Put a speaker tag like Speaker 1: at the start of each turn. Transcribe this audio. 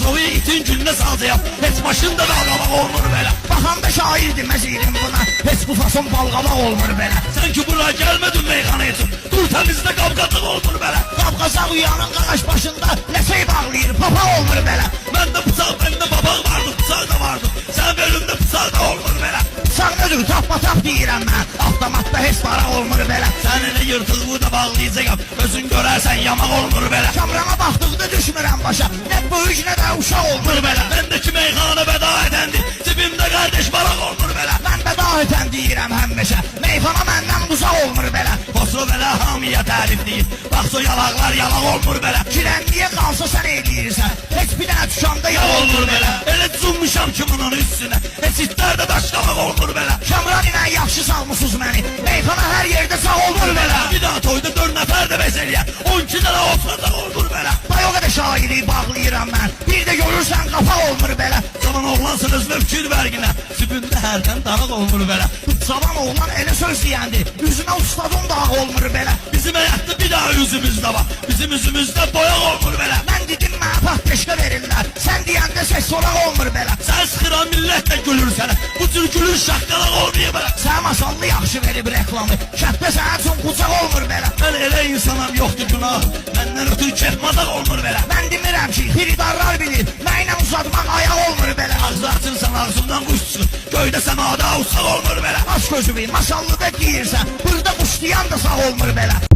Speaker 1: Vazovu itin gününe salacağım. Heç başında dalgamaq olmur belə.
Speaker 2: Baxanda şair deməziydim buna. Heç bu fason balqabaq olmur belə.
Speaker 1: Sen ki buraya gelmedin meyxana için. Dur temizde kavgatlık olmur belə.
Speaker 2: Qapqazaq uyanın qağaç başında ləsək bağlayır, papa olmur belə.
Speaker 1: Məndə bıçaq, məndə babaq vardı, bıçaq da vardı. Sen bölümde bıçaq da olmur belə.
Speaker 2: Sağ nödür tapma tap deyirəm mən. Avtomatda heç para olmur belə.
Speaker 1: Sen elə yırtılığı da bağlayacağım. Özün görərsən yamaq olmur belə.
Speaker 2: Kamrana baxdıqda düşmürəm başa. Nə böyük nə də uşaq olmur belə.
Speaker 1: Bendeki meyxana veda edendi. Cibimde kardeş barak olmur belə.
Speaker 2: Mən bəda etən deyirəm həmişə. Meyxana məndən uzaq olmur belə.
Speaker 1: Xosro belə hamiyə tərifləyir. Bax o yalaqlar yalaq olmur belə.
Speaker 2: Kirənliyə qalsa sən eləyirsən. Heç bir dənə düşanda yağ olmur belə.
Speaker 1: Elə cümmüşəm ki bunun üstünə. Heç itlər də daşlamaq olmur belə.
Speaker 2: Kamran ilə yaxşı salmısınız məni. Meyxana hər yerdə sağ olmur belə.
Speaker 1: Bir daha toyda 4 nəfər də bez eləyər. 12 dənə oturacaq olmur belə.
Speaker 2: Day o qədər şairi bağlayıram mən. Bir də görürsən qafa olmur belə.
Speaker 1: Zaman oğlansınız və fikir verginə. Sübündə hərdən dağıq olmur belə.
Speaker 2: Cavan oğlan elə söz deyəndi. Üzünə ustadın dağ olmur belə.
Speaker 1: Bizim həyatda bir daha üzümüzdə var. Bizim üzümüzdə boyaq olmur belə.
Speaker 2: Mən dedim mənə patpeşka verirlər. Sən deyəndə səs solaq olmur belə.
Speaker 1: Sən sıxıran millət də gülür sənə. Bu cür gülür şaqqalaq olmuyor belə.
Speaker 2: Sən masallı yaxşı verib reklamı. Şəhbə sənə üçün qucaq olmur belə.
Speaker 1: Mən elə insanam yoxdur günah. Məndən ötürü kefmadaq olmur belə.
Speaker 2: Mən demirəm ki, xiridarlar bilir. Mənlə uzatmaq ayaq olmur belə.
Speaker 1: Ağzı açırsan ağzından quş çıxır. Göydə səmada uçaq olmur belə.
Speaker 2: Aç gözümü, masallıda deyirsən. Burada quşlayan da sağ olmur belə.